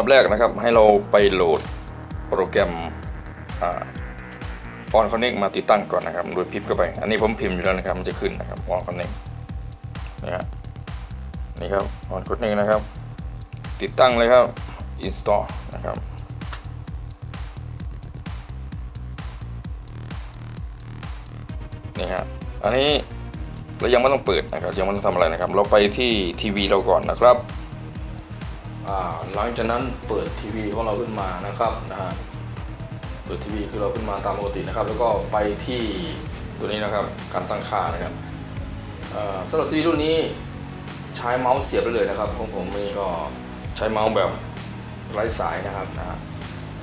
ดับแรกนะครับให้เราไปโหลดโปรแกรมOn Connect มาติดตั้งก่อนนะครับโดยพิมพ์เข้าไปอันนี้ผมพิมพ์อยู่แล้วนะครับมันจะขึ้นนะครับ On Connect นี่ครับ On Connect นะครับติดตั้งเลยครับ Install นะครับนี่ครับอันนี้เรายังไม่ต้องเปิดนะครับยังไม่ต้องทำอะไรนะครับเราไปที่ทีวีเราก่อนนะครับหลังจากนั้นเปิดทีวีของเราขึ้นมานะครับเปิดทีวีคือเราขึ้นมาตามปกตินะครับแล้วก็ไปที่ตัวนี้นะครับการตั้งค่านะครับสำหรับทีวีรุ่นนี้ใช้เมาส์เสียบได้เลยนะครับของผมนี่ก็ใช้เมาส์แบบไร้สายนะครับ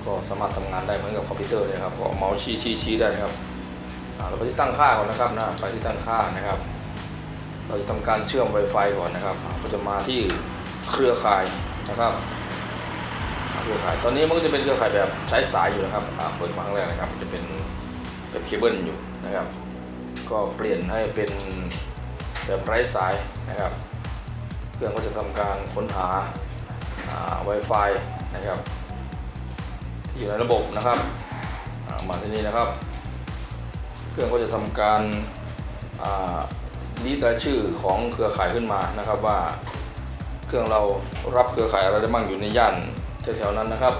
ก็สามารถทำงานได้เหมือนกับคอมพิวเตอร์เลยครับก็เมาส์ชี้ได้นะครับเราไปที่ตั้งค่าก่อนนะครับไปที่ตั้งค่านะครับเราจะทำการเชื่อม Wi-Fi ก่อนนะครับก็จะมาที่เครือข่ายนะครับเครือข่ายตอนนี้มันก็จะเป็นเครือข่ายแบบใช้สายอยู่นะครับเปิดมาครั้งแรกนะครับจะเป็นแบบเคเบิลอยู่นะครับก็เปลี่ยนให้เป็นแบบไร้สายนะครับเครื่องก็จะทำการค้นหาWi-Fi นะครับที่อยู่ในระบบนะครับมาที่นี่นะครับเครื่องก็จะทำการลิสต์รายชื่อของเครือข่ายขึ้นมานะครับว่าเครื่องเรารับเครือข่ายอะไรได้บ้างอยู่ในย่านแถวๆนั้นนะครับ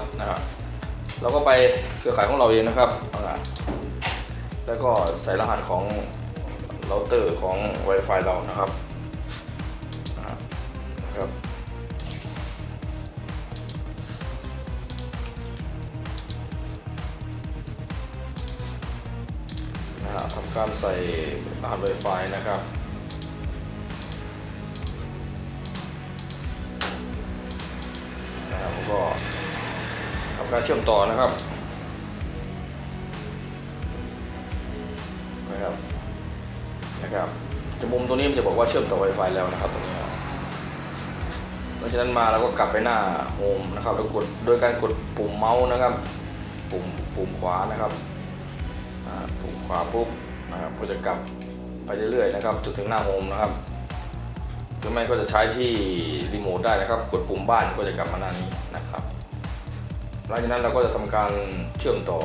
เราก็ไปเครือข่ายของเราเองนะครับแล้วก็ใส่รหัสของเราเตอร์ของ Wi-Fi เรานะครับทำการใส่รหัส Wi-Fi นะครับแล้วก็ทำการเชื่อมต่อนะครับจมุมตัวนี้มันจะบอกว่าเชื่อมต่อ Wi-Fi แล้วนะครับตรงนี้หลังจากนั้นมาเราก็กลับไปหน้าโฮมนะครับแล้วกดโดยการกดปุ่มเมาส์นะครับปุ่มขวานะครับปุ่มขวาปุ๊บนะครับก็จะกลับไปเรื่อยๆนะครับจนถึงหน้าโฮมนะครับหรือไม่ก็จะใช้ที่รีโมทได้นะครับกดปุ่มบ้านก็จะกลับมาหน้านี้นะครับหลังจากนั้นเราก็จะทำการเชื่อมต่อ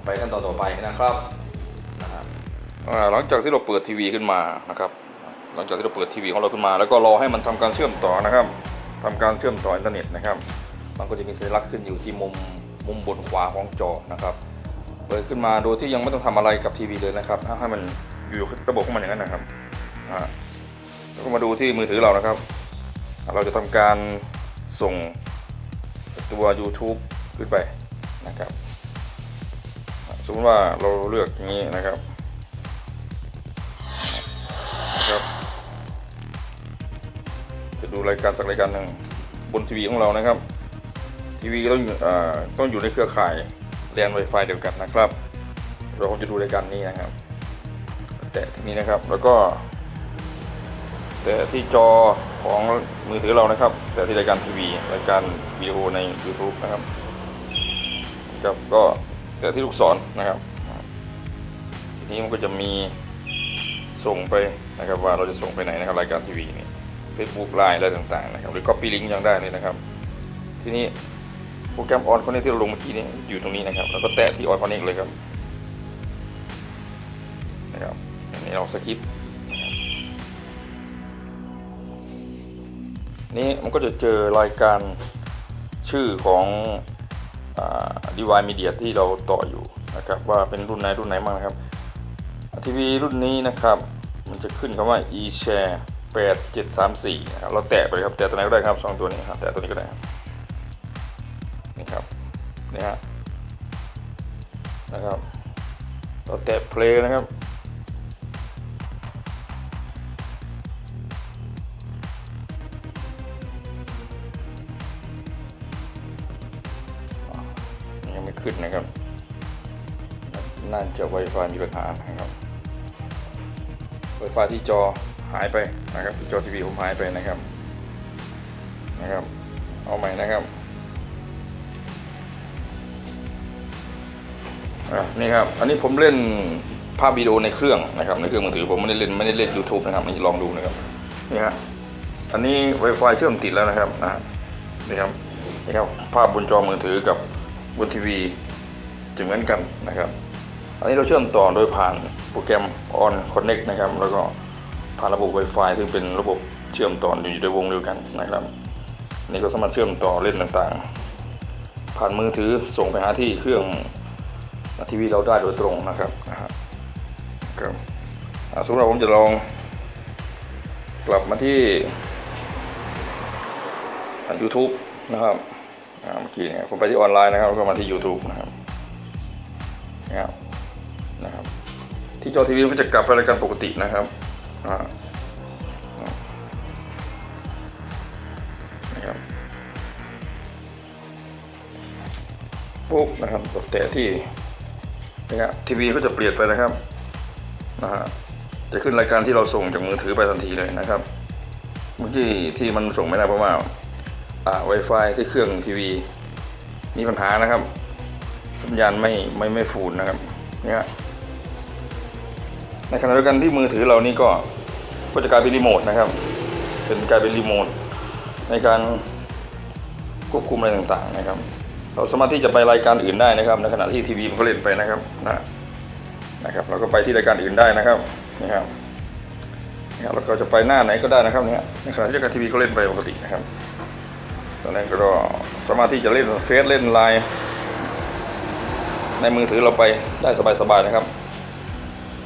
ไปขั้นตอนต่อไปนะครับหลังจากที่เราเปิดทีวีขึ้นมานะครับหลังจากที่เราเปิดทีวีของเราขึ้นมาแล้วก็รอให้มันทำการเชื่อมต่อนะครับทำการเชื่อมต่ออินเทอร์เน็ตนะครับมันก็จะมีสัญลักษณ์ขึ้นอยู่ที่มุมบนขวาของจอนะครับเปิดขึ้นมาโดยที่ยังไม่ต้องทำอะไรกับทีวีเลยนะครับให้มันอยู่ระบบของมันอย่างนั้นนะครับแล้วก็มาดูที่มือถือเรานะครับเราจะทำการส่งตัว YouTube ขึ้นไปนะครับสมมติว่าเราเลือกอย่างนี้นะครับจะดูรายการสักรายการหนึ่งบนทีวีของเรานะครับทีวีต้องอยู่ในเครือข่ายแลน Wi-Fi เดียวกันนะครับเราจะดูรายการนี้นะครับแต่ที่นี้นะครับแล้วก็แต่ที่จอของมือถือเรานะครับแต่ที่รายการทีวีรายการวิดีโอใน YouTube นะครับก็แต่ที่ลูกศรนะครับทีนี้มันก็จะมีส่งไปนะครับว่าเราจะส่งไปไหนนะครับรายการทีวีนี่ Facebook Line อะไรต่างๆนะครับหรือ Copy Link ยังได้เลยนะครับทีนี้โปรแกรม On Connect ที่เราลงเมื่อกี้นี้อยู่ตรงนี้นะครับแล้วก็แตะที่ On Connect เลยครับอันนี้เราสคริปต์นี้มันก็จะเจอรายการชื่อของDevice Media ที่เราต่ออยู่นะครับว่าเป็นรุ่นไหนบ้างนะครับทีวีรุ่นนี้นะครับมันจะขึ้นคำว่า eShare 8734นะครับเราแตะไปครับแตะตัวไหนก็ได้ครับ2ตัวนี้ครับแตะตัวนี้ก็ได้นี่ครับนี่ฮะนะครับเราแตะ play นะครับยังไม่ขึ้นนะครับน่าจะ Wi-Fi มีปัญหานะครับ Wi-Fi ที่จอหายไปนะครับจอทีวีผมหายไปนะครับเอาใหม่นะครับนี่ครับอันนี้ผมเล่นภาพวิดีโอในเครื่องนะครับในเครื่องมือถือผมไม่ได้เล่น YouTube นะครับนี่ลองดูนะครับนี่ฮะอันนี้ Wi-Fi เชื่อมติดแล้วนะครับ นะครับภาพบนจอมือถือกับบนทีวีจะเหมือนกันนะครับอันนี้เราเชื่อมต่อโดยผ่านโปรแกรม On Connect นะครับแล้วก็ผ่านระบบ Wi-Fi ซึ่งเป็นระบบเชื่อมต่ออยู่ในวงเดียวกันนะครับนี่ก็สามารถเชื่อมต่อเล่นต่างๆผ่านมือถือส่งไปหาที่เครื่องทีวีเราได้โดยตรงนะครับสมมติผมจะลองกลับมาที่ YouTube นะครับเมื่อกี้เนี่ยผมไปที่ออนไลน์นะครับแล้วก็มาที่ YouTube นะครับที่จอทีวีก็จะกลับไปรายการปกตินะครับปุ๊บนะครับกดแตะที่นะครับทีวีก็จะเปลี่ยนไปนะครับจะขึ้นรายการที่เราส่งจากมือถือไปทันทีเลยนะครับเมื่อกี้ที่มันส่งไม่ได้เพราะว่าWi-Fi ที่เครื่องทีวีมีปัญหานะครับสัญญาณไม่ฟูลนะครับเนี่ยในขณะเดียวกันที่มือถือเรานี่ก็จะกลายเป็นรีโมทนะครับกลายเป็นรีโมทในการควบคุมอะไรต่างๆนะครับเราสามารถที่จะไปรายการอื่นได้นะครับในขณะที่ทีวีมันก็เล่นไปนะครับนะครับเราก็ไปที่รายการอื่นได้นะครับเราก็จะไปหน้าไหนก็ได้นะครับเนี่ยในขณะที่รายการทีวีก็เล่นไปปกตินะครับตอนนี้ก็สามารถที่จะเล่นเฟซเล่นไลน์ในมือถือเราไปได้สบายๆนะครับ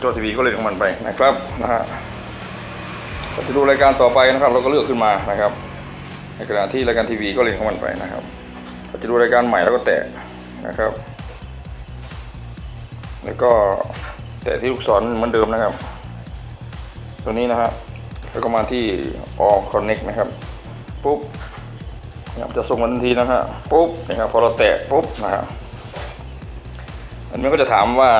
จอทีวีก็เล่นของมันไปนะครับจะดูรายการต่อไปนะครับเราก็เลือกขึ้นมานะครับในขณะที่รายการทีวีก็เล่นของมันไปนะครับจะดูรายการใหม่แล้วก็แตะนะครับแล้วก็แตะที่ลูกศรเหมือนเดิมนะครับตัวนี้นะครับแล้วก็มาที่ All Connect นะครับปุ๊บจะส่งทันทีนะครับปุ๊บนะครับพอเราแตะปุ๊บนะครับอันนี้ก็จะถามว่า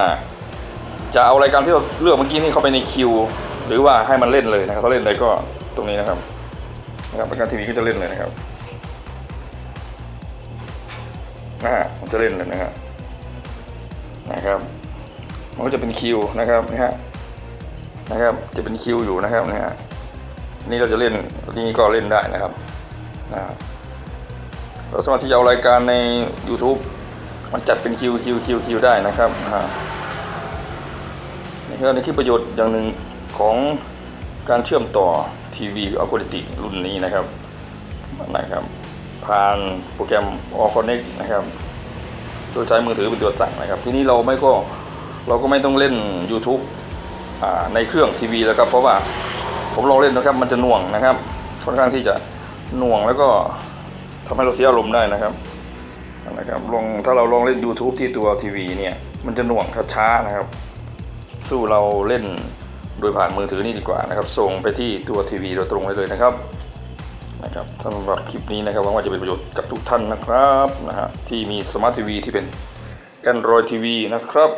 จะเอารายการที่เราเลือกเมื่อกี้นี้เข้าไปในคิวหรือว่าให้มันเล่นเลยนะครับถ้าเล่นเลยก็ตรงนี้นะครับรายการทีวีก็จะเล่นเลยนะครับมันจะเล่นเลยนะครับมันก็จะเป็นคิวนะครับจะเป็นคิวอยู่นะครับนี่เราจะเล่นนี่ก็เล่นได้นะครับเราสามารถที่จะเอารายการใน YouTube มันจัดเป็นคิวได้นะครับนี่คือประโยชน์อย่างหนึ่งของการเชื่อมต่อทีวีอัลกอริทึมรุ่นนี้นะครับผ่านโปรแกรม All Connect นะครับโดยใช้มือถือเป็นตัวสั่งนะครับทีนี้เราก็ไม่ต้องเล่น YouTube ในเครื่องทีวีแล้วครับเพราะว่าผมลองเล่นนะครับมันจะหน่วงนะครับค่อนข้างที่จะหน่วงแล้วก็ทำให้เราเสียอารมณ์ได้นะครับถ้าเราลองเล่น YouTube ที่ตัวทีวีเนี่ยมันจะหน่วงช้านะครับสู้เราเล่นโดยผ่านมือถือนี่ดีกว่านะครับส่งไปที่ตัวทีวีโดยตรงเลยนะครับสำหรับคลิปนี้นะครับหวังว่าจะเป็นประโยชน์กับทุกท่านนะครับที่มีสมาร์ททีวีที่เป็น Android TV นะครับ